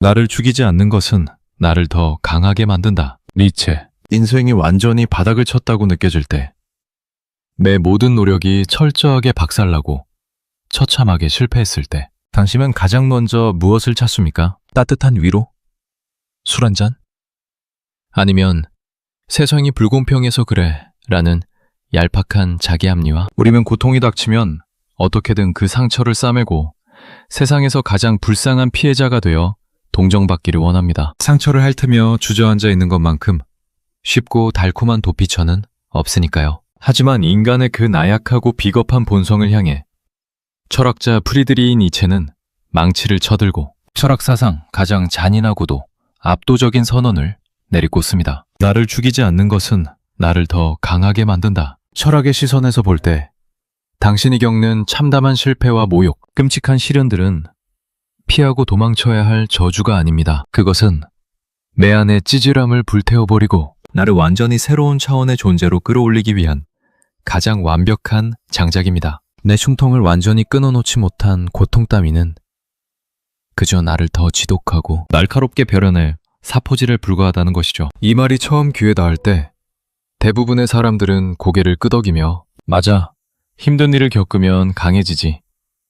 나를 죽이지 않는 것은 나를 더 강하게 만든다. 니체. 인생이 완전히 바닥을 쳤다고 느껴질 때, 내 모든 노력이 철저하게 박살나고 처참하게 실패했을 때, 당신은 가장 먼저 무엇을 찾습니까? 따뜻한 위로? 술 한 잔? 아니면 세상이 불공평해서 그래 라는 얄팍한 자기 합리화? 우리는 고통이 닥치면 어떻게든 그 상처를 싸매고 세상에서 가장 불쌍한 피해자가 되어 동정받기를 원합니다. 상처를 핥으며 주저앉아 있는 것만큼 쉽고 달콤한 도피처는 없으니까요. 하지만 인간의 그 나약하고 비겁한 본성을 향해 철학자 프리드리히 니체는 망치를 쳐들고 철학사상 가장 잔인하고도 압도적인 선언을 내리꽂습니다. 나를 죽이지 않는 것은 나를 더 강하게 만든다. 철학의 시선에서 볼 때 당신이 겪는 참담한 실패와 모욕, 끔찍한 시련들은 피하고 도망쳐야 할 저주가 아닙니다. 그것은 내 안의 찌질함을 불태워버리고 나를 완전히 새로운 차원의 존재로 끌어올리기 위한 가장 완벽한 장작입니다. 내 흉통을 완전히 끊어놓지 못한 고통 따위는 그저 나를 더 지독하고 날카롭게 벼려낼 사포질에 불과하다는 것이죠. 이 말이 처음 귀에 닿을 때 대부분의 사람들은 고개를 끄덕이며 맞아, 힘든 일을 겪으면 강해지지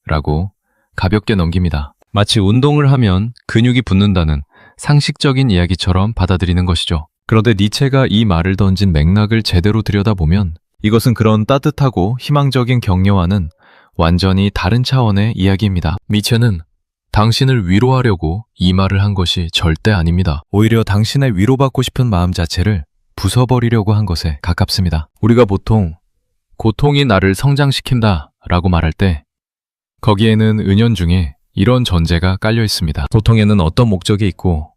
라고 가볍게 넘깁니다. 마치 운동을 하면 근육이 붙는다는 상식적인 이야기처럼 받아들이는 것이죠. 그런데 니체가 이 말을 던진 맥락을 제대로 들여다보면 이것은 그런 따뜻하고 희망적인 격려와는 완전히 다른 차원의 이야기입니다. 니체는 당신을 위로하려고 이 말을 한 것이 절대 아닙니다. 오히려 당신의 위로받고 싶은 마음 자체를 부숴버리려고 한 것에 가깝습니다. 우리가 보통 고통이 나를 성장시킨다 라고 말할 때 거기에는 은연중에 이런 전제가 깔려 있습니다. 고통에는 어떤 목적이 있고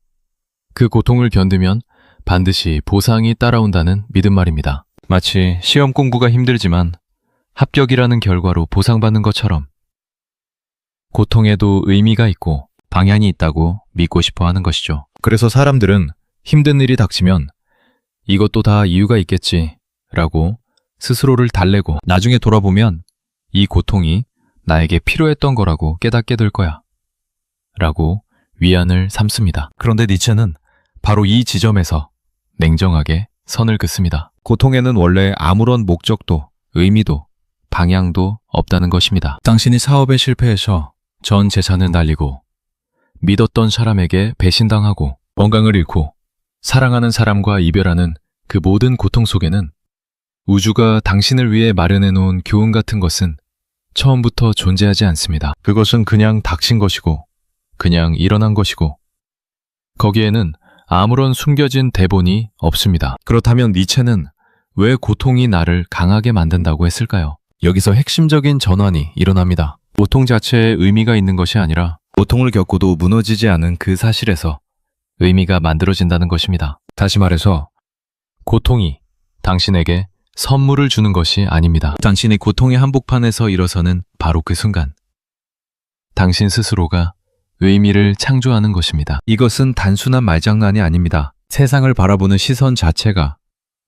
그 고통을 견디면 반드시 보상이 따라온다는 믿음 말입니다. 마치 시험 공부가 힘들지만 합격이라는 결과로 보상받는 것처럼 고통에도 의미가 있고 방향이 있다고 믿고 싶어 하는 것이죠. 그래서 사람들은 힘든 일이 닥치면 이것도 다 이유가 있겠지 라고 스스로를 달래고 나중에 돌아보면 이 고통이 나에게 필요했던 거라고 깨닫게 될 거야 라고 위안을 삼습니다. 그런데 니체는 바로 이 지점에서 냉정하게 선을 긋습니다. 고통에는 원래 아무런 목적도 의미도 방향도 없다는 것입니다. 당신이 사업에 실패해서 전 재산을 날리고 믿었던 사람에게 배신당하고 건강을 잃고 사랑하는 사람과 이별하는 그 모든 고통 속에는 우주가 당신을 위해 마련해 놓은 교훈 같은 것은 처음부터 존재하지 않습니다. 그것은 그냥 닥친 것이고 그냥 일어난 것이고 거기에는 아무런 숨겨진 대본이 없습니다. 그렇다면 니체는 왜 고통이 나를 강하게 만든다고 했을까요? 여기서 핵심적인 전환이 일어납니다. 고통 자체에 의미가 있는 것이 아니라 고통을 겪고도 무너지지 않은 그 사실에서 의미가 만들어진다는 것입니다. 다시 말해서 고통이 당신에게 선물을 주는 것이 아닙니다. 당신이 고통의 한복판에서 일어서는 바로 그 순간 당신 스스로가 의미를 창조하는 것입니다. 이것은 단순한 말장난이 아닙니다. 세상을 바라보는 시선 자체가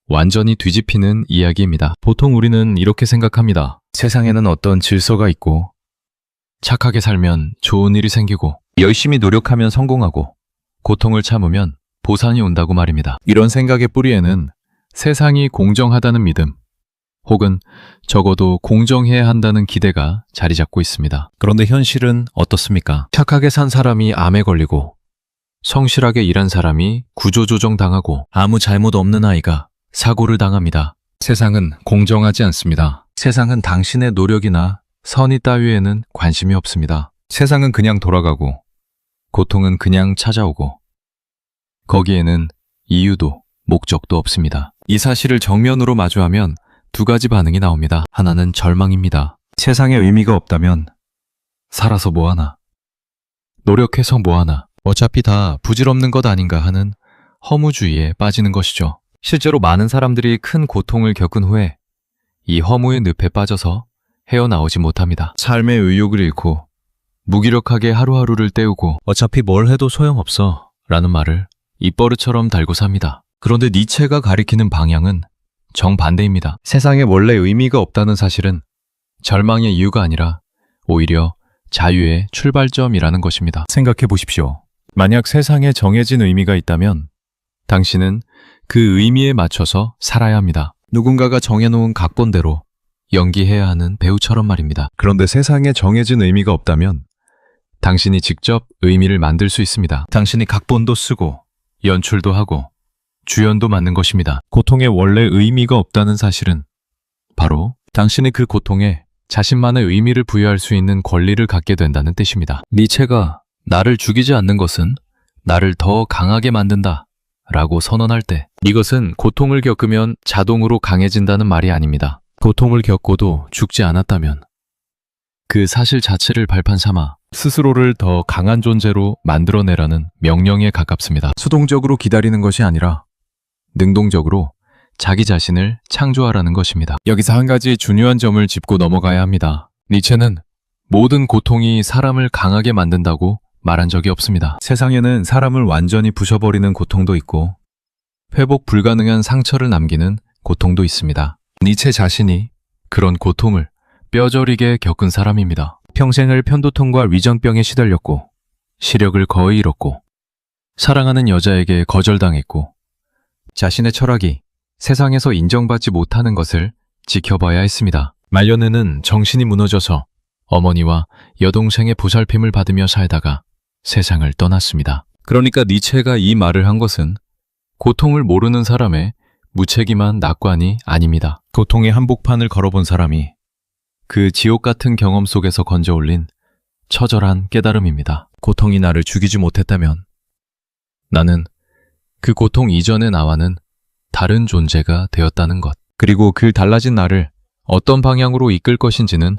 완전히 뒤집히는 이야기입니다. 보통 우리는 이렇게 생각합니다. 세상에는 어떤 질서가 있고 착하게 살면 좋은 일이 생기고 열심히 노력하면 성공하고 고통을 참으면 보상이 온다고 말입니다. 이런 생각의 뿌리에는 세상이 공정하다는 믿음 혹은 적어도 공정해야 한다는 기대가 자리 잡고 있습니다. 그런데 현실은 어떻습니까? 착하게 산 사람이 암에 걸리고 성실하게 일한 사람이 구조조정 당하고 아무 잘못 없는 아이가 사고를 당합니다. 세상은 공정하지 않습니다. 세상은 당신의 노력이나 선의 따위에는 관심이 없습니다. 세상은 그냥 돌아가고 고통은 그냥 찾아오고 거기에는 이유도 목적도 없습니다. 이 사실을 정면으로 마주하면 두 가지 반응이 나옵니다. 하나는 절망입니다. 세상에 의미가 없다면 살아서 뭐하나, 노력해서 뭐하나, 어차피 다 부질없는 것 아닌가 하는 허무주의에 빠지는 것이죠. 실제로 많은 사람들이 큰 고통을 겪은 후에 이 허무의 늪에 빠져서 헤어나오지 못합니다. 삶의 의욕을 잃고 무기력하게 하루하루를 때우고 어차피 뭘 해도 소용없어 라는 말을 입버릇처럼 달고 삽니다. 그런데 니체가 가리키는 방향은 정반대입니다. 세상에 원래 의미가 없다는 사실은 절망의 이유가 아니라 오히려 자유의 출발점이라는 것입니다. 생각해 보십시오. 만약 세상에 정해진 의미가 있다면 당신은 그 의미에 맞춰서 살아야 합니다. 누군가가 정해놓은 각본대로 연기해야 하는 배우처럼 말입니다. 그런데 세상에 정해진 의미가 없다면 당신이 직접 의미를 만들 수 있습니다. 당신이 각본도 쓰고 연출도 하고 주연도 맡는 것입니다. 고통에 원래 의미가 없다는 사실은 바로 당신이 그 고통에 자신만의 의미를 부여할 수 있는 권리를 갖게 된다는 뜻입니다. 니체가 나를 죽이지 않는 것은 나를 더 강하게 만든다 라고 선언할 때 이것은 고통을 겪으면 자동으로 강해진다는 말이 아닙니다. 고통을 겪고도 죽지 않았다면 그 사실 자체를 발판 삼아 스스로를 더 강한 존재로 만들어내라는 명령에 가깝습니다. 수동적으로 기다리는 것이 아니라 능동적으로 자기 자신을 창조하라는 것입니다. 여기서 한 가지 중요한 점을 짚고 넘어가야 합니다. 니체는 모든 고통이 사람을 강하게 만든다고 말한 적이 없습니다. 세상에는 사람을 완전히 부셔버리는 고통도 있고 회복 불가능한 상처를 남기는 고통도 있습니다. 니체 자신이 그런 고통을 뼈저리게 겪은 사람입니다. 평생을 편도통과 위장병에 시달렸고 시력을 거의 잃었고 사랑하는 여자에게 거절당했고 자신의 철학이 세상에서 인정받지 못하는 것을 지켜봐야 했습니다. 말년에는 정신이 무너져서 어머니와 여동생의 보살핌을 받으며 살다가 세상을 떠났습니다. 그러니까 니체가 이 말을 한 것은 고통을 모르는 사람의 무책임한 낙관이 아닙니다. 고통의 한복판을 걸어본 사람이 그 지옥 같은 경험 속에서 건져올린 처절한 깨달음입니다. 고통이 나를 죽이지 못했다면 나는 그 고통 이전의 나와는 다른 존재가 되었다는 것. 그리고 그 달라진 나를 어떤 방향으로 이끌 것인지는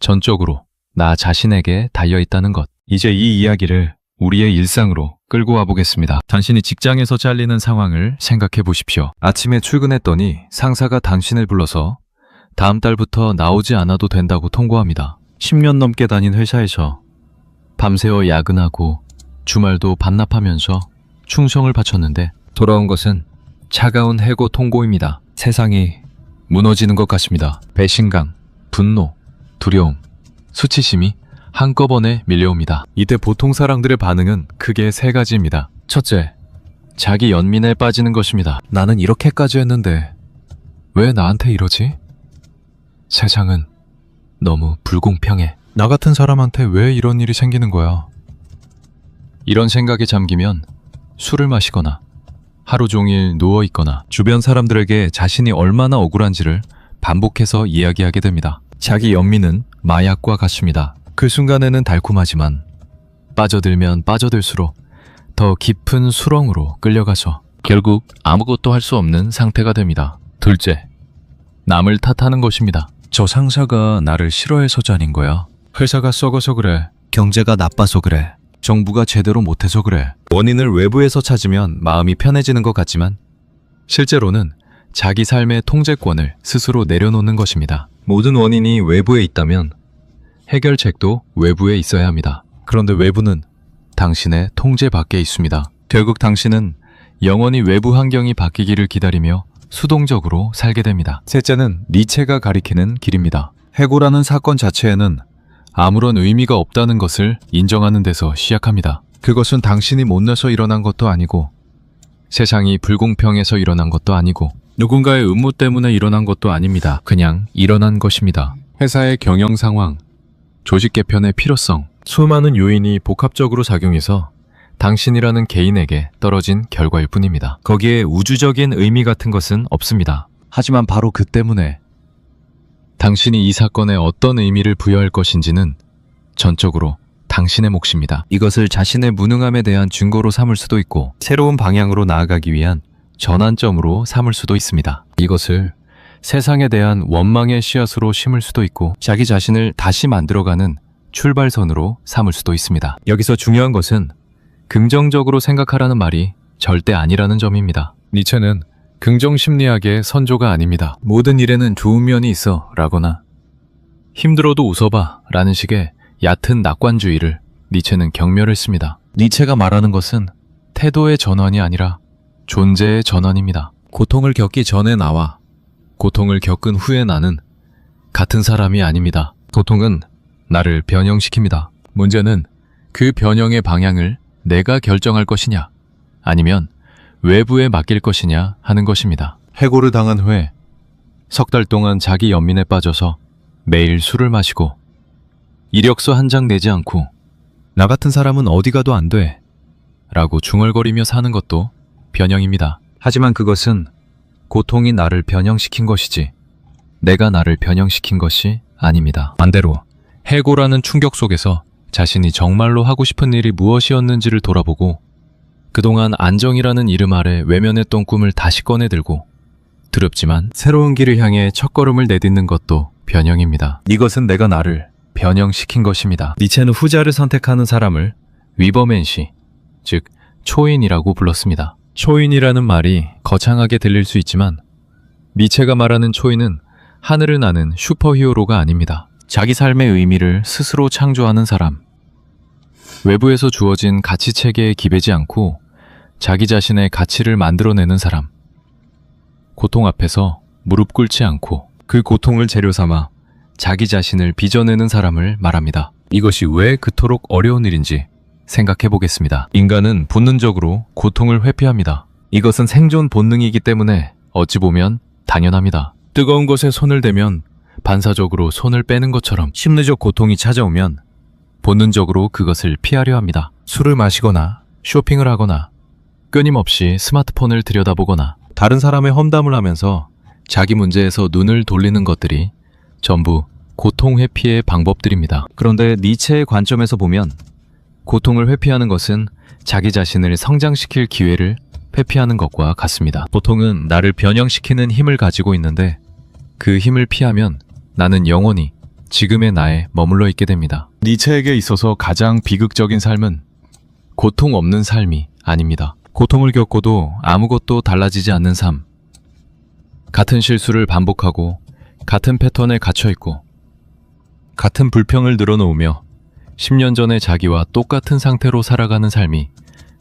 전적으로 나 자신에게 달려있다는 것. 이제 이 이야기를 우리의 일상으로 끌고 와보겠습니다. 당신이 직장에서 잘리는 상황을 생각해 보십시오. 아침에 출근했더니 상사가 당신을 불러서 다음 달부터 나오지 않아도 된다고 통보합니다. 10년 넘게 다닌 회사에서 밤새워 야근하고 주말도 반납하면서 충성을 바쳤는데 돌아온 것은 차가운 해고 통보입니다. 세상이 무너지는 것 같습니다. 배신감, 분노, 두려움, 수치심이 한꺼번에 밀려옵니다. 이때 보통 사람들의 반응은 크게 세 가지입니다. 첫째, 자기 연민에 빠지는 것입니다. 나는 이렇게까지 했는데 왜 나한테 이러지? 세상은 너무 불공평해. 나 같은 사람한테 왜 이런 일이 생기는 거야? 이런 생각에 잠기면 술을 마시거나 하루 종일 누워있거나 주변 사람들에게 자신이 얼마나 억울한지를 반복해서 이야기하게 됩니다. 자기 연민은 마약과 같습니다. 그 순간에는 달콤하지만 빠져들면 빠져들수록 더 깊은 수렁으로 끌려가서 결국 아무것도 할 수 없는 상태가 됩니다. 둘째, 남을 탓하는 것입니다. 저 상사가 나를 싫어해서 잘린 거야. 회사가 썩어서 그래. 경제가 나빠서 그래. 정부가 제대로 못해서 그래. 원인을 외부에서 찾으면 마음이 편해지는 것 같지만 실제로는 자기 삶의 통제권을 스스로 내려놓는 것입니다. 모든 원인이 외부에 있다면 해결책도 외부에 있어야 합니다. 그런데 외부는 당신의 통제 밖에 있습니다. 결국 당신은 영원히 외부 환경이 바뀌기를 기다리며 수동적으로 살게 됩니다. 셋째는 니체가 가리키는 길입니다. 해고라는 사건 자체에는 아무런 의미가 없다는 것을 인정하는 데서 시작합니다. 그것은 당신이 못내서 일어난 것도 아니고 세상이 불공평해서 일어난 것도 아니고 누군가의 음모 때문에 일어난 것도 아닙니다. 그냥 일어난 것입니다. 회사의 경영 상황, 조직 개편의 필요성, 수많은 요인이 복합적으로 작용해서 당신이라는 개인에게 떨어진 결과일 뿐입니다. 거기에 우주적인 의미 같은 것은 없습니다. 하지만 바로 그 때문에 당신이 이 사건에 어떤 의미를 부여할 것인지는 전적으로 당신의 몫입니다. 이것을 자신의 무능함에 대한 증거로 삼을 수도 있고 새로운 방향으로 나아가기 위한 전환점으로 삼을 수도 있습니다. 이것을 세상에 대한 원망의 씨앗으로 심을 수도 있고 자기 자신을 다시 만들어가는 출발선으로 삼을 수도 있습니다. 여기서 중요한 것은 긍정적으로 생각하라는 말이 절대 아니라는 점입니다. 니체는 긍정심리학의 선조가 아닙니다. 모든 일에는 좋은 면이 있어 라거나 힘들어도 웃어봐 라는 식의 얕은 낙관주의를 니체는 경멸했습니다. 니체가 말하는 것은 태도의 전환이 아니라 존재의 전환입니다. 고통을 겪기 전에 나와 고통을 겪은 후에 나는 같은 사람이 아닙니다. 고통은 나를 변형시킵니다. 문제는 그 변형의 방향을 내가 결정할 것이냐, 아니면 외부에 맡길 것이냐 하는 것입니다. 해고를 당한 후에 석 달 동안 자기 연민에 빠져서 매일 술을 마시고 이력서 한 장 내지 않고 나 같은 사람은 어디 가도 안 돼 라고 중얼거리며 사는 것도 변형입니다. 하지만 그것은 고통이 나를 변형시킨 것이지 내가 나를 변형시킨 것이 아닙니다. 반대로 해고라는 충격 속에서 자신이 정말로 하고 싶은 일이 무엇이었는지를 돌아보고 그동안 안정이라는 이름 아래 외면했던 꿈을 다시 꺼내들고 두렵지만 새로운 길을 향해 첫걸음을 내딛는 것도 변형입니다. 이것은 내가 나를 변형시킨 것입니다. 니체는 후자를 선택하는 사람을 위버맨시, 즉 초인이라고 불렀습니다. 초인이라는 말이 거창하게 들릴 수 있지만 니체가 말하는 초인은 하늘을 나는 슈퍼히어로가 아닙니다. 자기 삶의 의미를 스스로 창조하는 사람, 외부에서 주어진 가치 체계에 기대지 않고 자기 자신의 가치를 만들어내는 사람, 고통 앞에서 무릎 꿇지 않고 그 고통을 재료 삼아 자기 자신을 빚어내는 사람을 말합니다. 이것이 왜 그토록 어려운 일인지 생각해 보겠습니다. 인간은 본능적으로 고통을 회피합니다. 이것은 생존 본능이기 때문에 어찌 보면 당연합니다. 뜨거운 것에 손을 대면 반사적으로 손을 빼는 것처럼 심리적 고통이 찾아오면 본능적으로 그것을 피하려 합니다. 술을 마시거나 쇼핑을 하거나 끊임없이 스마트폰을 들여다보거나 다른 사람의 험담을 하면서 자기 문제에서 눈을 돌리는 것들이 전부 고통 회피의 방법들입니다. 그런데 니체의 관점에서 보면 고통을 회피하는 것은 자기 자신을 성장시킬 기회를 회피하는 것과 같습니다. 보통은 나를 변형시키는 힘을 가지고 있는데 그 힘을 피하면 나는 영원히 지금의 나에 머물러 있게 됩니다. 니체에게 있어서 가장 비극적인 삶은 고통 없는 삶이 아닙니다. 고통을 겪고도 아무것도 달라지지 않는 삶. 같은 실수를 반복하고 같은 패턴에 갇혀있고 같은 불평을 늘어놓으며 10년 전의 자기와 똑같은 상태로 살아가는 삶이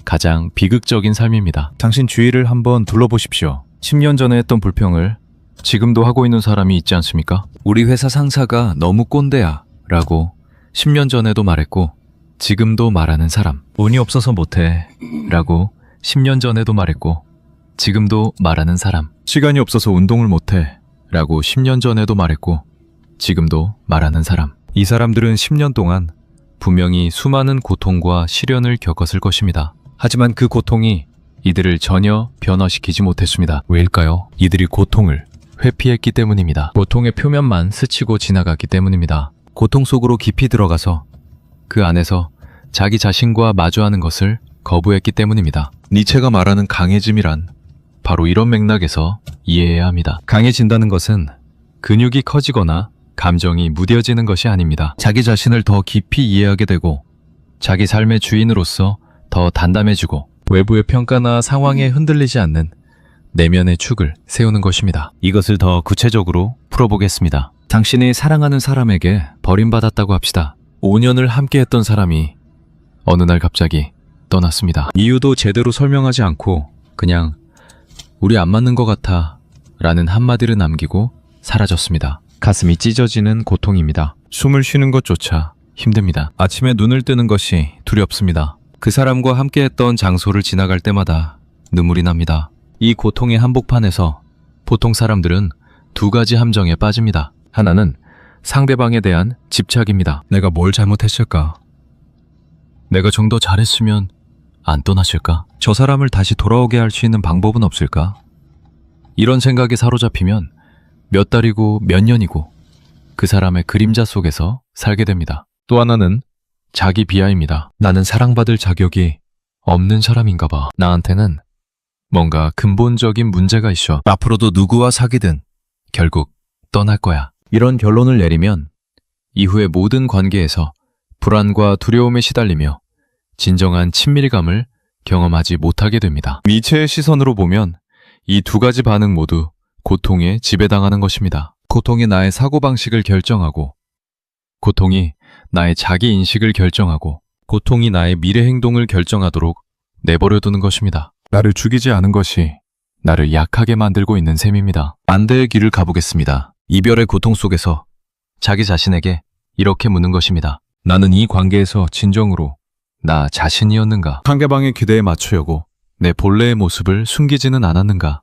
가장 비극적인 삶입니다. 당신 주위를 한번 둘러보십시오. 10년 전에 했던 불평을 지금도 하고 있는 사람이 있지 않습니까? 우리 회사 상사가 너무 꼰대야 라고 10년 전에도 말했고 지금도 말하는 사람. 운이 없어서 못해 라고 10년 전에도 말했고 지금도 말하는 사람. 시간이 없어서 운동을 못해 라고 10년 전에도 말했고 지금도 말하는 사람. 이 사람들은 10년 동안 분명히 수많은 고통과 시련을 겪었을 것입니다. 하지만 그 고통이 이들을 전혀 변화시키지 못했습니다. 왜일까요? 이들이 고통을 회피했기 때문입니다. 고통의 표면만 스치고 지나갔기 때문입니다. 고통 속으로 깊이 들어가서 그 안에서 자기 자신과 마주하는 것을 거부했기 때문입니다. 니체가 말하는 강해짐이란 바로 이런 맥락에서 이해해야 합니다. 강해진다는 것은 근육이 커지거나 감정이 무뎌지는 것이 아닙니다. 자기 자신을 더 깊이 이해하게 되고 자기 삶의 주인으로서 더 단단해지고 외부의 평가나 상황에 흔들리지 않는 내면의 축을 세우는 것입니다. 이것을 더 구체적으로 풀어보겠습니다. 당신이 사랑하는 사람에게 버림받았다고 합시다. 5년을 함께했던 사람이 어느 날 갑자기 떠났습니다. 이유도 제대로 설명하지 않고 그냥 우리 안 맞는 것 같아 라는 한마디를 남기고 사라졌습니다. 가슴이 찢어지는 고통입니다. 숨을 쉬는 것조차 힘듭니다. 아침에 눈을 뜨는 것이 두렵습니다. 그 사람과 함께했던 장소를 지나갈 때마다 눈물이 납니다. 이 고통의 한복판에서 보통 사람들은 두 가지 함정에 빠집니다. 하나는 상대방에 대한 집착입니다. 내가 뭘 잘못했을까? 내가 좀 더 잘했으면 안 떠났을까? 저 사람을 다시 돌아오게 할 수 있는 방법은 없을까? 이런 생각에 사로잡히면 몇 달이고 몇 년이고 그 사람의 그림자 속에서 살게 됩니다. 또 하나는 자기 비하입니다. 나는 사랑받을 자격이 없는 사람인가 봐. 나한테는 뭔가 근본적인 문제가 있어. 앞으로도 누구와 사귀든 결국 떠날 거야. 이런 결론을 내리면 이후의 모든 관계에서 불안과 두려움에 시달리며 진정한 친밀감을 경험하지 못하게 됩니다. 니체의 시선으로 보면 이 두 가지 반응 모두 고통에 지배당하는 것입니다. 고통이 나의 사고방식을 결정하고 고통이 나의 자기인식을 결정하고 고통이 나의 미래 행동을 결정하도록 내버려두는 것입니다. 나를 죽이지 않은 것이 나를 약하게 만들고 있는 셈입니다. 반대의 길을 가보겠습니다. 이별의 고통 속에서 자기 자신에게 이렇게 묻는 것입니다. 나는 이 관계에서 진정으로 나 자신이었는가? 상대방의 기대에 맞추려고 내 본래의 모습을 숨기지는 않았는가?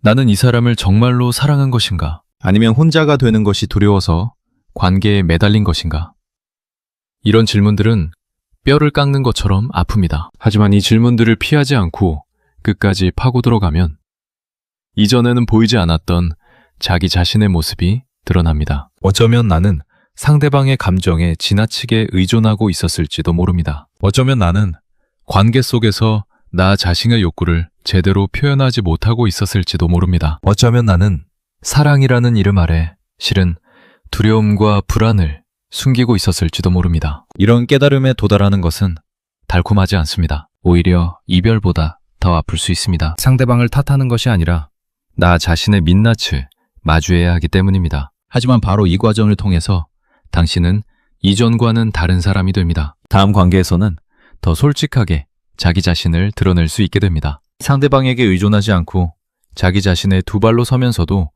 나는 이 사람을 정말로 사랑한 것인가? 아니면 혼자가 되는 것이 두려워서 관계에 매달린 것인가? 이런 질문들은 뼈를 깎는 것처럼 아픕니다. 하지만 이 질문들을 피하지 않고 끝까지 파고 들어가면 이전에는 보이지 않았던 자기 자신의 모습이 드러납니다. 어쩌면 나는 상대방의 감정에 지나치게 의존하고 있었을지도 모릅니다. 어쩌면 나는 관계 속에서 나 자신의 욕구를 제대로 표현하지 못하고 있었을지도 모릅니다. 어쩌면 나는 사랑이라는 이름 아래 실은 두려움과 불안을 숨기고 있었을지도 모릅니다. 이런 깨달음에 도달하는 것은 달콤하지 않습니다. 오히려 이별보다 더 아플 수 있습니다. 상대방을 탓하는 것이 아니라 나 자신의 민낯을 마주해야 하기 때문입니다. 하지만 바로 이 과정을 통해서 당신은 이전과는 다른 사람이 됩니다. 다음 관계에서는 더 솔직하게 자기 자신을 드러낼 수 있게 됩니다. 상대방에게 의존하지 않고 자기 자신의 두 발로 서면서도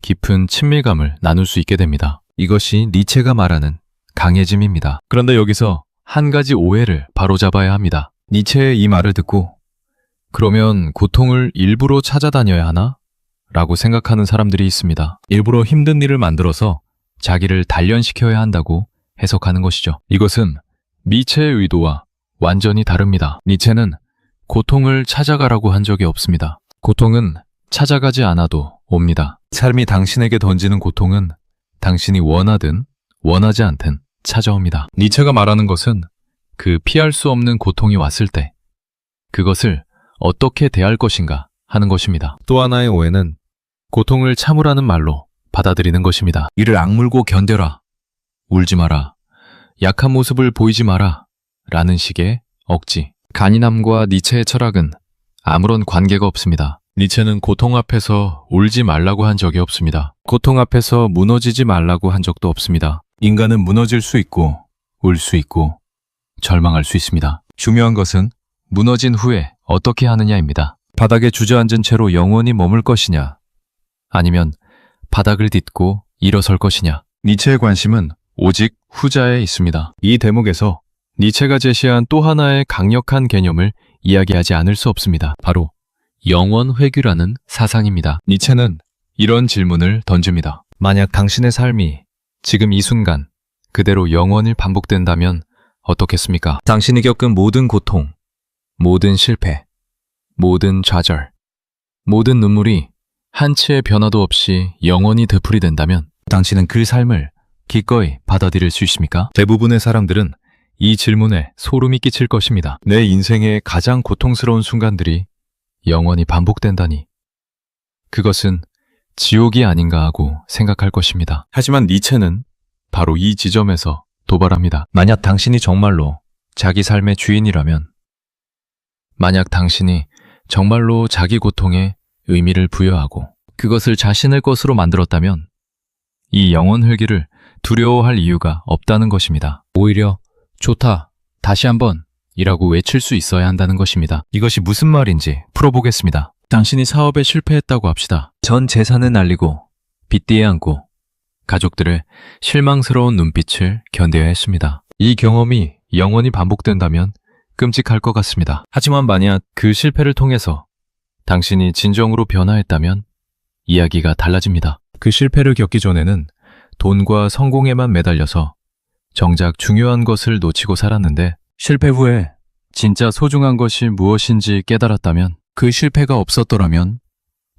깊은 친밀감을 나눌 수 있게 됩니다. 이것이 니체가 말하는 강해짐입니다. 그런데 여기서 한 가지 오해를 바로잡아야 합니다. 니체의 이 말을 듣고 그러면 고통을 일부러 찾아다녀야 하나? 라고 생각하는 사람들이 있습니다. 일부러 힘든 일을 만들어서 자기를 단련시켜야 한다고 해석하는 것이죠. 이것은 니체의 의도와 완전히 다릅니다. 니체는 고통을 찾아가라고 한 적이 없습니다. 고통은 찾아가지 않아도 옵니다. 삶이 당신에게 던지는 고통은 당신이 원하든 원하지 않든 찾아옵니다. 니체가 말하는 것은 그 피할 수 없는 고통이 왔을 때 그것을 어떻게 대할 것인가 하는 것입니다. 또 하나의 오해는 고통을 참으라는 말로 받아들이는 것입니다. 이를 악물고 견뎌라, 울지 마라, 약한 모습을 보이지 마라 라는 식의 억지. 간이남과 니체의 철학은 아무런 관계가 없습니다. 니체는 고통 앞에서 울지 말라고 한 적이 없습니다. 고통 앞에서 무너지지 말라고 한 적도 없습니다. 인간은 무너질 수 있고 울 수 있고 절망할 수 있습니다. 중요한 것은 무너진 후에 어떻게 하느냐입니다. 바닥에 주저앉은 채로 영원히 머물 것이냐 아니면 바닥을 딛고 일어설 것이냐. 니체의 관심은 오직 후자에 있습니다. 이 대목에서 니체가 제시한 또 하나의 강력한 개념을 이야기하지 않을 수 없습니다. 바로 영원 회귀라는 사상입니다. 니체는 이런 질문을 던집니다. 만약 당신의 삶이 지금 이 순간 그대로 영원히 반복된다면 어떻겠습니까? 당신이 겪은 모든 고통, 모든 실패, 모든 좌절, 모든 눈물이 한치의 변화도 없이 영원히 되풀이된다면 당신은 그 삶을 기꺼이 받아들일 수 있습니까? 대부분의 사람들은 이 질문에 소름이 끼칠 것입니다. 내 인생의 가장 고통스러운 순간들이 영원히 반복된다니 그것은 지옥이 아닌가 하고 생각할 것입니다. 하지만 니체는 바로 이 지점에서 도발합니다. 만약 당신이 정말로 자기 삶의 주인이라면, 만약 당신이 정말로 자기 고통에 의미를 부여하고 그것을 자신의 것으로 만들었다면 이 영원 회귀를 두려워할 이유가 없다는 것입니다. 오히려 좋다, 다시 한번 이라고 외칠 수 있어야 한다는 것입니다. 이것이 무슨 말인지 풀어보겠습니다. 당신이 사업에 실패했다고 합시다. 전 재산을 날리고 빚뒤에 앉고 가족들의 실망스러운 눈빛을 견뎌야 했습니다. 이 경험이 영원히 반복된다면 끔찍할 것 같습니다. 하지만 만약 그 실패를 통해서 당신이 진정으로 변화했다면 이야기가 달라집니다. 그 실패를 겪기 전에는 돈과 성공에만 매달려서 정작 중요한 것을 놓치고 살았는데 실패 후에 진짜 소중한 것이 무엇인지 깨달았다면, 그 실패가 없었더라면,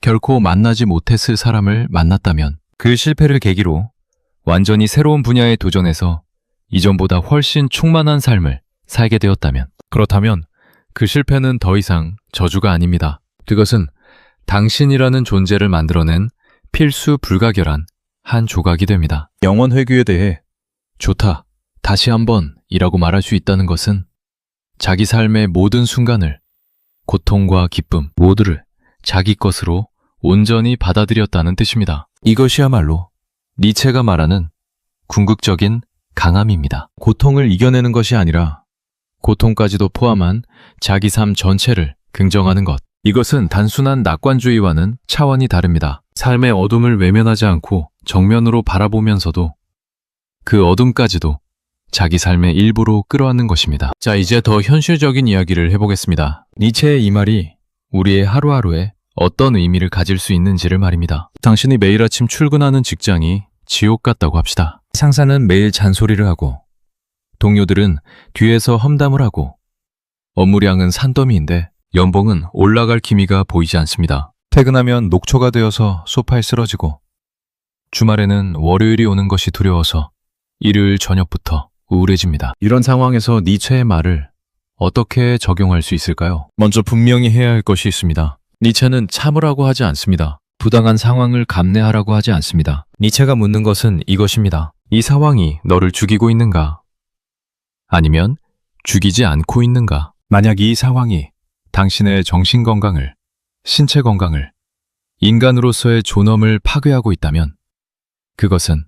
결코 만나지 못했을 사람을 만났다면, 그 실패를 계기로 완전히 새로운 분야에 도전해서 이전보다 훨씬 충만한 삶을 살게 되었다면, 그렇다면 그 실패는 더 이상 저주가 아닙니다. 그것은 당신이라는 존재를 만들어낸 필수 불가결한 한 조각이 됩니다. 영원 회귀에 대해 좋다, 다시 한번 이라고 말할 수 있다는 것은 자기 삶의 모든 순간을, 고통과 기쁨 모두를 자기 것으로 온전히 받아들였다는 뜻입니다. 이것이야말로 니체가 말하는 궁극적인 강함입니다. 고통을 이겨내는 것이 아니라 고통까지도 포함한 자기 삶 전체를 긍정하는 것. 이것은 단순한 낙관주의와는 차원이 다릅니다. 삶의 어둠을 외면하지 않고 정면으로 바라보면서도 그 어둠까지도 자기 삶의 일부로 끌어안는 것입니다. 자, 이제 더 현실적인 이야기를 해보겠습니다. 니체의 이 말이 우리의 하루하루에 어떤 의미를 가질 수 있는지를 말입니다. 당신이 매일 아침 출근하는 직장이 지옥 같다고 합시다. 상사는 매일 잔소리를 하고 동료들은 뒤에서 험담을 하고 업무량은 산더미인데 연봉은 올라갈 기미가 보이지 않습니다. 퇴근하면 녹초가 되어서 소파에 쓰러지고 주말에는 월요일이 오는 것이 두려워서 일요일 저녁부터 우울해집니다. 이런 상황에서 니체의 말을 어떻게 적용할 수 있을까요? 먼저 분명히 해야 할 것이 있습니다. 니체는 참으라고 하지 않습니다. 부당한 상황을 감내하라고 하지 않습니다. 니체가 묻는 것은 이것입니다. 이 상황이 너를 죽이고 있는가? 아니면 죽이지 않고 있는가? 만약 이 상황이 당신의 정신 건강을, 신체 건강을, 인간으로서의 존엄을 파괴하고 있다면 그것은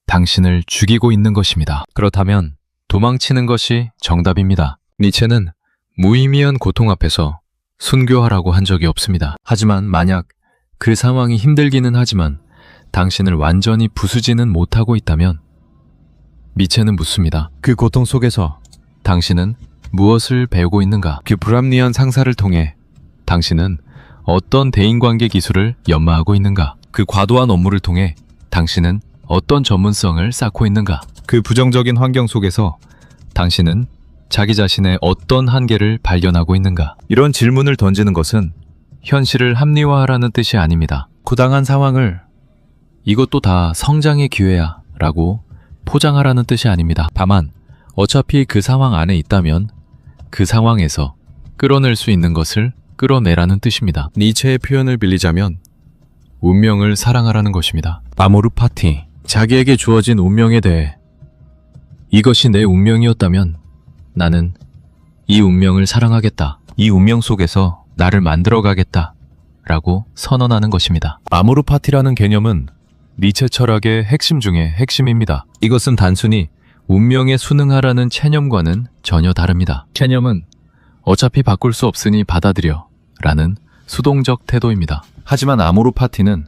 당신을 죽이고 있는 것입니다. 그렇다면 도망치는 것이 정답입니다. 니체는 무의미한 고통 앞에서 순교하라고 한 적이 없습니다. 하지만 만약 그 상황이 힘들기는 하지만 당신을 완전히 부수지는 못하고 있다면 니체는 묻습니다. 그 고통 속에서 당신은 무엇을 배우고 있는가? 그 불합리한 상사를 통해 당신은 어떤 대인관계 기술을 연마하고 있는가? 그 과도한 업무를 통해 당신은 어떤 전문성을 쌓고 있는가? 그 부정적인 환경 속에서 당신은 자기 자신의 어떤 한계를 발견하고 있는가? 이런 질문을 던지는 것은 현실을 합리화하라는 뜻이 아닙니다. 부당한 상황을 이것도 다 성장의 기회야 라고 포장하라는 뜻이 아닙니다. 다만 어차피 그 상황 안에 있다면 그 상황에서 끌어낼 수 있는 것을 끌어내라는 뜻입니다. 니체의 표현을 빌리자면 운명을 사랑하라는 것입니다. 아모르 파티, 자기에게 주어진 운명에 대해 이것이 내 운명이었다면 나는 이 운명을 사랑하겠다. 이 운명 속에서 나를 만들어가겠다. 라고 선언하는 것입니다. 아모르 파티라는 개념은 니체 철학의 핵심 중의 핵심입니다. 이것은 단순히 운명에 순응하라는 체념과는 전혀 다릅니다. 체념은 어차피 바꿀 수 없으니 받아들여 라는 수동적 태도입니다. 하지만 아모르 파티는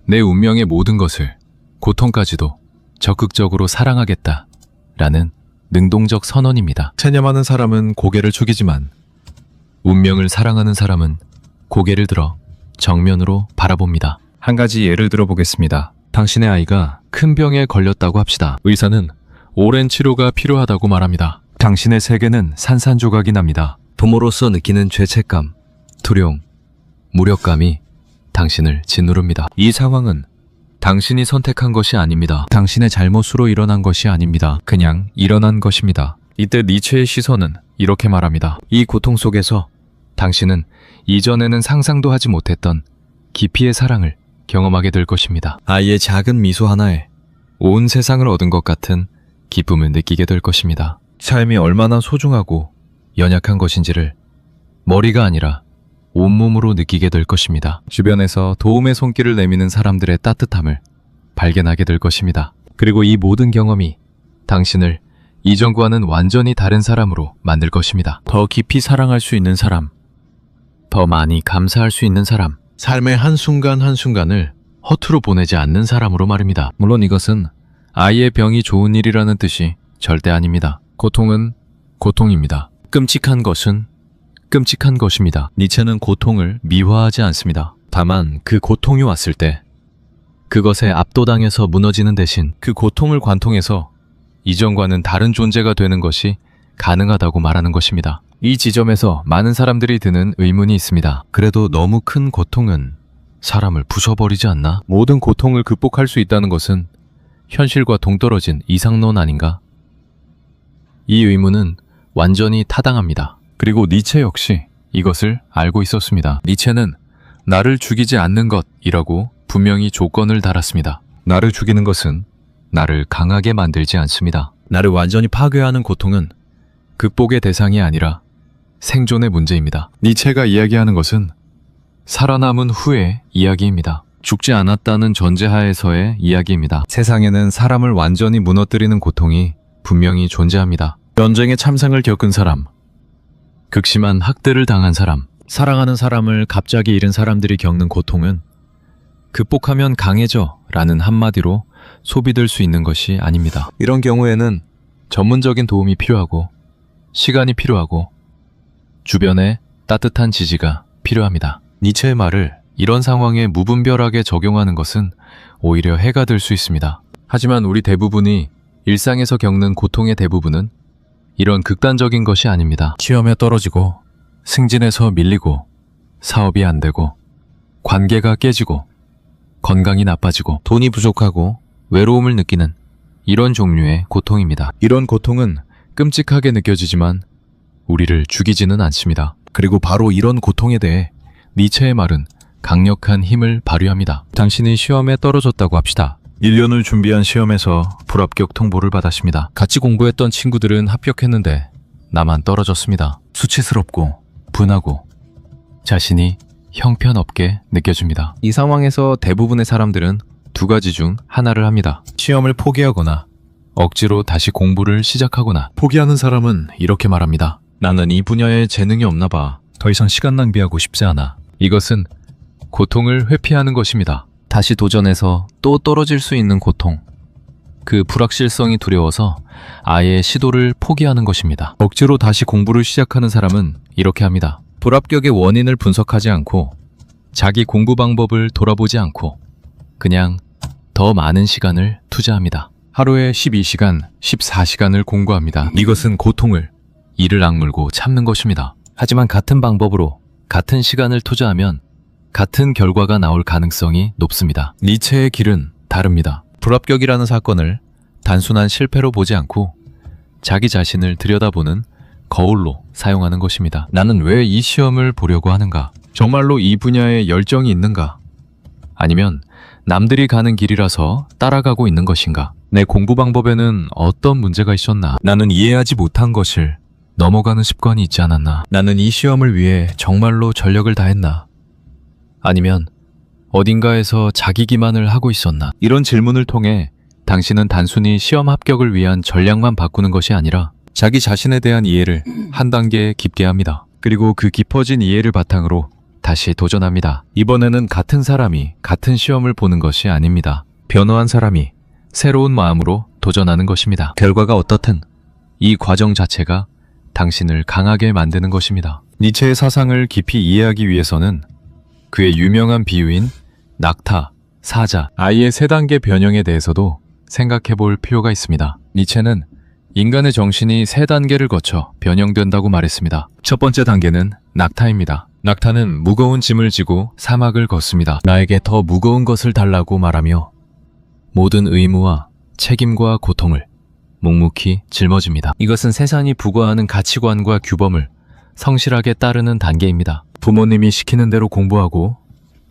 내 운명의 모든 것을, 고통까지도 적극적으로 사랑하겠다 라는 능동적 선언입니다. 체념하는 사람은 고개를 숙이지만 운명을 사랑하는 사람은 고개를 들어 정면으로 바라봅니다. 한 가지 예를 들어보겠습니다. 당신의 아이가 큰 병에 걸렸다고 합시다. 의사는 오랜 치료가 필요하다고 말합니다. 당신의 세계는 산산조각이 납니다. 부모로서 느끼는 죄책감, 두려움, 무력감이 당신을 짓누릅니다. 이 상황은 당신이 선택한 것이 아닙니다. 당신의 잘못으로 일어난 것이 아닙니다. 그냥 일어난 것입니다. 이때 니체의 시선은 이렇게 말합니다. 이 고통 속에서 당신은 이전에는 상상도 하지 못했던 깊이의 사랑을 경험하게 될 것입니다. 아이의 작은 미소 하나에 온 세상을 얻은 것 같은 기쁨을 느끼게 될 것입니다. 삶이 얼마나 소중하고 연약한 것인지를 머리가 아니라 온몸으로 느끼게 될 것입니다. 주변에서 도움의 손길을 내미는 사람들의 따뜻함을 발견하게 될 것입니다. 그리고 이 모든 경험이 당신을 이전과는 완전히 다른 사람으로 만들 것입니다. 더 깊이 사랑할 수 있는 사람, 더 많이 감사할 수 있는 사람, 삶의 한순간 한순간을 허투루 보내지 않는 사람으로 말입니다. 물론 이것은 아이의 병이 좋은 일이라는 뜻이 절대 아닙니다. 고통은 고통입니다. 끔찍한 것은 끔찍한 것입니다. 니체는 고통을 미화하지 않습니다. 다만 그 고통이 왔을 때 그것에 압도당해서 무너지는 대신 그 고통을 관통해서 이전과는 다른 존재가 되는 것이 가능하다고 말하는 것입니다. 이 지점에서 많은 사람들이 드는 의문이 있습니다. 그래도 너무 큰 고통은 사람을 부숴버리지 않나? 모든 고통을 극복할 수 있다는 것은 현실과 동떨어진 이상론 아닌가? 이 의문은 완전히 타당합니다. 그리고 니체 역시 이것을 알고 있었습니다. 니체는 나를 죽이지 않는 것이라고 분명히 조건을 달았습니다. 나를 죽이는 것은 나를 강하게 만들지 않습니다. 나를 완전히 파괴하는 고통은 극복의 대상이 아니라 생존의 문제입니다. 니체가 이야기하는 것은 살아남은 후의 이야기입니다. 죽지 않았다는 전제하에서의 이야기입니다. 세상에는 사람을 완전히 무너뜨리는 고통이 분명히 존재합니다. 전쟁의 참상을 겪은 사람, 극심한 학대를 당한 사람, 사랑하는 사람을 갑자기 잃은 사람들이 겪는 고통은 극복하면 강해져 라는 한마디로 소비될 수 있는 것이 아닙니다. 이런 경우에는 전문적인 도움이 필요하고 시간이 필요하고 주변에 따뜻한 지지가 필요합니다. 니체의 말을 이런 상황에 무분별하게 적용하는 것은 오히려 해가 될 수 있습니다. 하지만 우리 대부분이 일상에서 겪는 고통의 대부분은 이런 극단적인 것이 아닙니다. 시험에 떨어지고 승진에서 밀리고 사업이 안 되고 관계가 깨지고 건강이 나빠지고 돈이 부족하고 외로움을 느끼는 이런 종류의 고통입니다. 이런 고통은 끔찍하게 느껴지지만 우리를 죽이지는 않습니다. 그리고 바로 이런 고통에 대해 니체의 말은 강력한 힘을 발휘합니다. 당신이 시험에 떨어졌다고 합시다. 1년을 준비한 시험에서 불합격 통보를 받았습니다. 같이 공부했던 친구들은 합격했는데 나만 떨어졌습니다. 수치스럽고 분하고 자신이 형편없게 느껴집니다. 이 상황에서 대부분의 사람들은 두 가지 중 하나를 합니다. 시험을 포기하거나 억지로 다시 공부를 시작하거나. 포기하는 사람은 이렇게 말합니다. 나는 이 분야에 재능이 없나 봐. 더 이상 시간 낭비하고 싶지 않아. 이것은 고통을 회피하는 것입니다. 다시 도전해서 또 떨어질 수 있는 고통. 그 불확실성이 두려워서 아예 시도를 포기하는 것입니다. 억지로 다시 공부를 시작하는 사람은 이렇게 합니다. 불합격의 원인을 분석하지 않고 자기 공부 방법을 돌아보지 않고 그냥 더 많은 시간을 투자합니다. 하루에 12시간, 14시간을 공부합니다. 이것은 고통을 이를 악물고 참는 것입니다. 하지만 같은 방법으로 같은 시간을 투자하면 같은 결과가 나올 가능성이 높습니다. 니체의 길은 다릅니다. 불합격이라는 사건을 단순한 실패로 보지 않고 자기 자신을 들여다보는 거울로 사용하는 것입니다. 나는 왜 이 시험을 보려고 하는가? 정말로 이 분야에 열정이 있는가? 아니면 남들이 가는 길이라서 따라가고 있는 것인가? 내 공부 방법에는 어떤 문제가 있었나? 나는 이해하지 못한 것을 넘어가는 습관이 있지 않았나? 나는 이 시험을 위해 정말로 전력을 다했나? 아니면 어딘가에서 자기 기만을 하고 있었나? 이런 질문을 통해 당신은 단순히 시험 합격을 위한 전략만 바꾸는 것이 아니라 자기 자신에 대한 이해를 한 단계 깊게 합니다. 그리고 그 깊어진 이해를 바탕으로 다시 도전합니다. 이번에는 같은 사람이 같은 시험을 보는 것이 아닙니다. 변화한 사람이 새로운 마음으로 도전하는 것입니다. 결과가 어떻든 이 과정 자체가 당신을 강하게 만드는 것입니다. 니체의 사상을 깊이 이해하기 위해서는 그의 유명한 비유인 낙타, 사자, 아이의 세 단계 변형에 대해서도 생각해 볼 필요가 있습니다. 니체는 인간의 정신이 세 단계를 거쳐 변형된다고 말했습니다. 첫 번째 단계는 낙타입니다. 낙타는 무거운 짐을 지고 사막을 걷습니다. 나에게 더 무거운 것을 달라고 말하며 모든 의무와 책임과 고통을 묵묵히 짊어집니다. 이것은 세상이 부과하는 가치관과 규범을 성실하게 따르는 단계입니다. 부모님이 시키는 대로 공부하고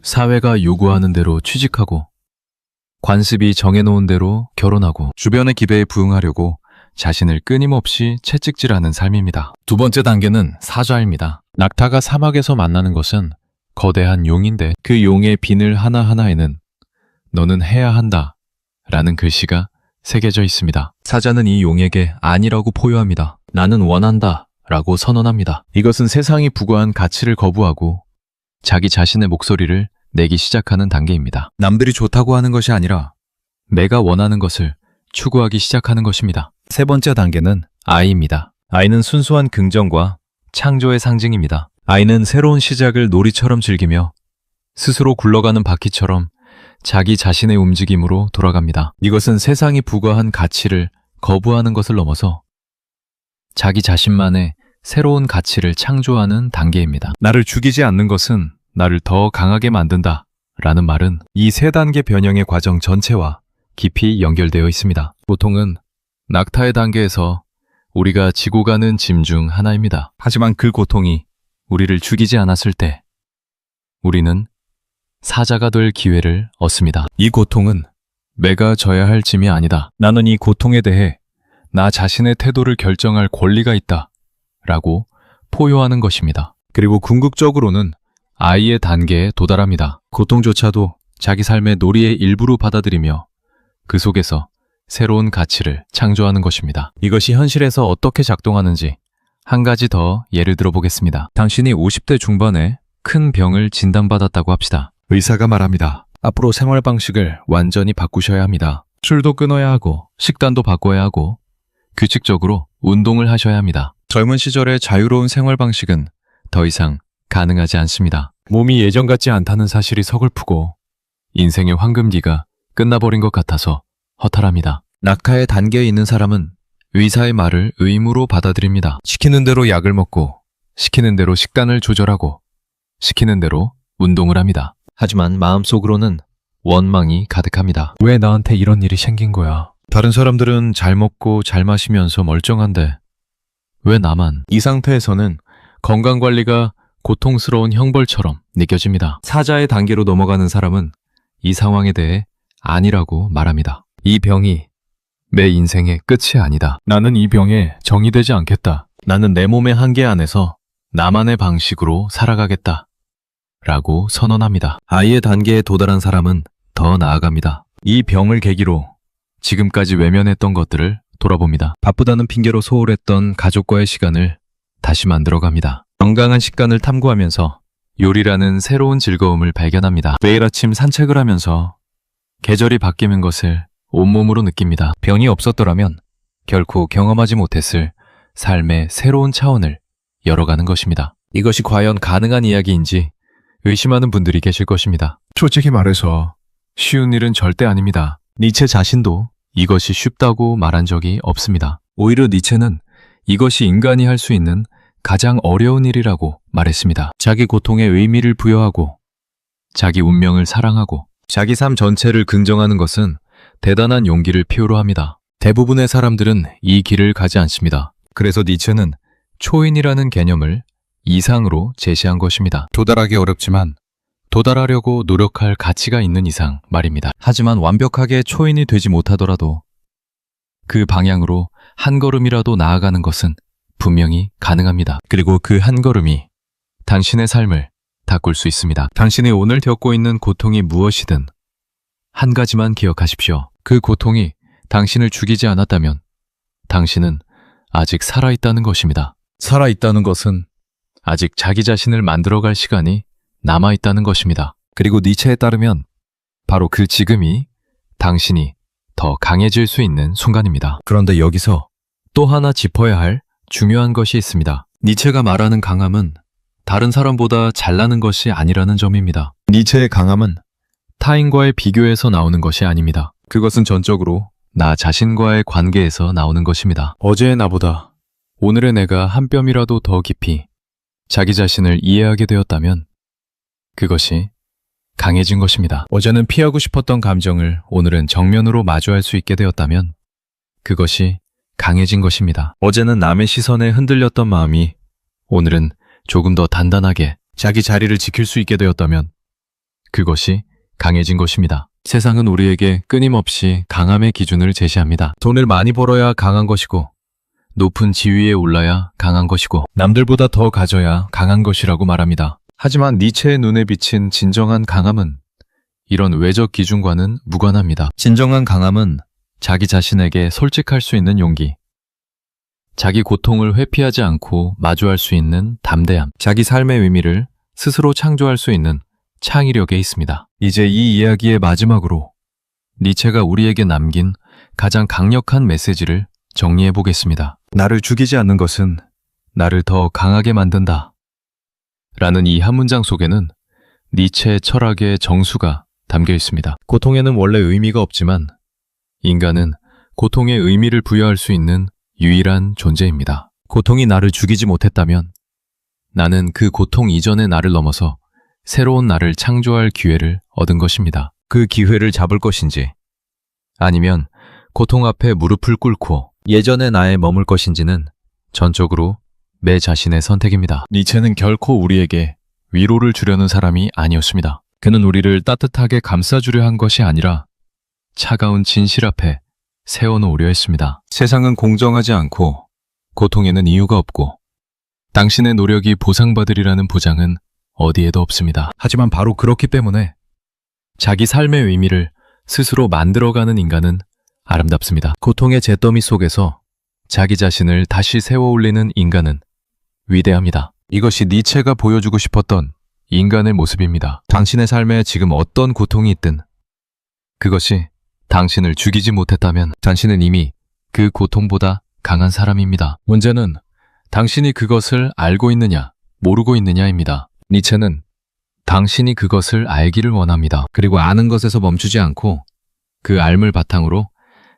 사회가 요구하는 대로 취직하고 관습이 정해놓은 대로 결혼하고 주변의 기대에 부응하려고 자신을 끊임없이 채찍질하는 삶입니다. 두 번째 단계는 사자입니다. 낙타가 사막에서 만나는 것은 거대한 용인데 그 용의 비늘 하나하나에는 너는 해야 한다 라는 글씨가 새겨져 있습니다. 사자는 이 용에게 아니라고 포효합니다. 나는 원한다 라고 선언합니다. 이것은 세상이 부과한 가치를 거부하고 자기 자신의 목소리를 내기 시작하는 단계입니다. 남들이 좋다고 하는 것이 아니라 내가 원하는 것을 추구하기 시작하는 것입니다. 세 번째 단계는 아이입니다. 아이는 순수한 긍정과 창조의 상징입니다. 아이는 새로운 시작을 놀이처럼 즐기며 스스로 굴러가는 바퀴처럼 자기 자신의 움직임으로 돌아갑니다. 이것은 세상이 부과한 가치를 거부하는 것을 넘어서 자기 자신만의 새로운 가치를 창조하는 단계입니다. 나를 죽이지 않는 것은 나를 더 강하게 만든다 라는 말은 이 세 단계 변형의 과정 전체와 깊이 연결되어 있습니다. 보통은 낙타의 단계에서 우리가 지고 가는 짐 중 하나입니다. 하지만 그 고통이 우리를 죽이지 않았을 때 우리는 사자가 될 기회를 얻습니다. 이 고통은 내가 져야 할 짐이 아니다. 나는 이 고통에 대해 나 자신의 태도를 결정할 권리가 있다 라고 포효하는 것입니다. 그리고 궁극적으로는 아이의 단계에 도달합니다. 고통조차도 자기 삶의 놀이의 일부로 받아들이며 그 속에서 새로운 가치를 창조하는 것입니다. 이것이 현실에서 어떻게 작동하는지 한 가지 더 예를 들어보겠습니다. 당신이 50대 중반에 큰 병을 진단받았다고 합시다. 의사가 말합니다. 앞으로 생활 방식을 완전히 바꾸셔야 합니다. 술도 끊어야 하고 식단도 바꿔야 하고 규칙적으로 운동을 하셔야 합니다. 젊은 시절의 자유로운 생활 방식은 더 이상 가능하지 않습니다. 몸이 예전 같지 않다는 사실이 서글프고 인생의 황금기가 끝나버린 것 같아서 허탈합니다. 낙하의 단계에 있는 사람은 의사의 말을 의무로 받아들입니다. 시키는 대로 약을 먹고 시키는 대로 식단을 조절하고 시키는 대로 운동을 합니다. 하지만 마음속으로는 원망이 가득합니다. 왜 나한테 이런 일이 생긴 거야? 다른 사람들은 잘 먹고 잘 마시면서 멀쩡한데 왜 나만? 이 상태에서는 건강관리가 고통스러운 형벌처럼 느껴집니다. 사자의 단계로 넘어가는 사람은 이 상황에 대해 아니라고 말합니다. 이 병이 내 인생의 끝이 아니다. 나는 이 병에 정의되지 않겠다. 나는 내 몸의 한계 안에서 나만의 방식으로 살아가겠다. 라고 선언합니다. 아이의 단계에 도달한 사람은 더 나아갑니다. 이 병을 계기로 지금까지 외면했던 것들을 돌아봅니다. 바쁘다는 핑계로 소홀했던 가족과의 시간을 다시 만들어갑니다. 건강한 식단을 탐구하면서 요리라는 새로운 즐거움을 발견합니다. 매일 아침 산책을 하면서 계절이 바뀌는 것을 온몸으로 느낍니다. 병이 없었더라면 결코 경험하지 못했을 삶의 새로운 차원을 열어가는 것입니다. 이것이 과연 가능한 이야기인지 의심하는 분들이 계실 것입니다. 솔직히 말해서 쉬운 일은 절대 아닙니다. 니체 자신도 이것이 쉽다고 말한 적이 없습니다. 오히려 니체는 이것이 인간이 할 수 있는 가장 어려운 일이라고 말했습니다. 자기 고통에 의미를 부여하고 자기 운명을 사랑하고 자기 삶 전체를 긍정하는 것은 대단한 용기를 필요로 합니다. 대부분의 사람들은 이 길을 가지 않습니다. 그래서 니체는 초인이라는 개념을 이상으로 제시한 것입니다. 도달하기 어렵지만 도달하려고 노력할 가치가 있는 이상 말입니다. 하지만 완벽하게 초인이 되지 못하더라도 그 방향으로 한 걸음이라도 나아가는 것은 분명히 가능합니다. 그리고 그 한 걸음이 당신의 삶을 바꿀 수 있습니다. 당신이 오늘 겪고 있는 고통이 무엇이든 한 가지만 기억하십시오. 그 고통이 당신을 죽이지 않았다면 당신은 아직 살아있다는 것입니다. 살아있다는 것은 아직 자기 자신을 만들어갈 시간이 남아있다는 것입니다. 그리고 니체에 따르면 바로 그 지금이 당신이 더 강해질 수 있는 순간입니다. 그런데 여기서 또 하나 짚어야 할 중요한 것이 있습니다. 니체가 말하는 강함은 다른 사람보다 잘나는 것이 아니라는 점입니다. 니체의 강함은 타인과의 비교에서 나오는 것이 아닙니다. 그것은 전적으로 나 자신과의 관계에서 나오는 것입니다. 어제의 나보다 오늘의 내가 한 뼘이라도 더 깊이 자기 자신을 이해하게 되었다면 그것이 강해진 것입니다. 어제는 피하고 싶었던 감정을 오늘은 정면으로 마주할 수 있게 되었다면 그것이 강해진 것입니다. 어제는 남의 시선에 흔들렸던 마음이 오늘은 조금 더 단단하게 자기 자리를 지킬 수 있게 되었다면 그것이 강해진 것입니다. 세상은 우리에게 끊임없이 강함의 기준을 제시합니다. 돈을 많이 벌어야 강한 것이고 높은 지위에 올라야 강한 것이고 남들보다 더 가져야 강한 것이라고 말합니다. 하지만 니체의 눈에 비친 진정한 강함은 이런 외적 기준과는 무관합니다. 진정한 강함은 자기 자신에게 솔직할 수 있는 용기, 자기 고통을 회피하지 않고 마주할 수 있는 담대함, 자기 삶의 의미를 스스로 창조할 수 있는 창의력에 있습니다. 이제 이 이야기의 마지막으로 니체가 우리에게 남긴 가장 강력한 메시지를 정리해 보겠습니다. 나를 죽이지 않는 것은 나를 더 강하게 만든다. 라는 이 한 문장 속에는 니체의 철학의 정수가 담겨 있습니다. 고통에는 원래 의미가 없지만 인간은 고통에 의미를 부여할 수 있는 유일한 존재입니다. 고통이 나를 죽이지 못했다면 나는 그 고통 이전의 나를 넘어서 새로운 나를 창조할 기회를 얻은 것입니다. 그 기회를 잡을 것인지 아니면 고통 앞에 무릎을 꿇고 예전의 나에 머물 것인지는 전적으로 내 자신의 선택입니다. 니체는 결코 우리에게 위로를 주려는 사람이 아니었습니다. 그는 우리를 따뜻하게 감싸주려 한 것이 아니라 차가운 진실 앞에 세워놓으려 했습니다. 세상은 공정하지 않고 고통에는 이유가 없고 당신의 노력이 보상받으리라는 보장은 어디에도 없습니다. 하지만 바로 그렇기 때문에 자기 삶의 의미를 스스로 만들어가는 인간은 아름답습니다. 고통의 잿더미 속에서 자기 자신을 다시 세워 올리는 인간은 위대합니다. 이것이 니체가 보여주고 싶었던 인간의 모습입니다. 당신의 삶에 지금 어떤 고통이 있든 그것이 당신을 죽이지 못했다면 당신은 이미 그 고통보다 강한 사람입니다. 문제는 당신이 그것을 알고 있느냐, 모르고 있느냐입니다. 니체는 당신이 그것을 알기를 원합니다. 그리고 아는 것에서 멈추지 않고 그 알을 바탕으로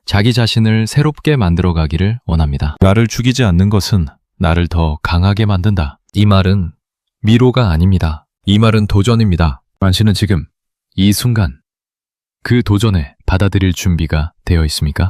자기 자신을 새롭게 만들어가기를 원합니다. 나를 죽이지 않는 것은 나를 더 강하게 만든다. 이 말은 미로가 아닙니다. 이 말은 도전입니다. 당신은 지금 이 순간 그 도전에 받아들일 준비가 되어 있습니까?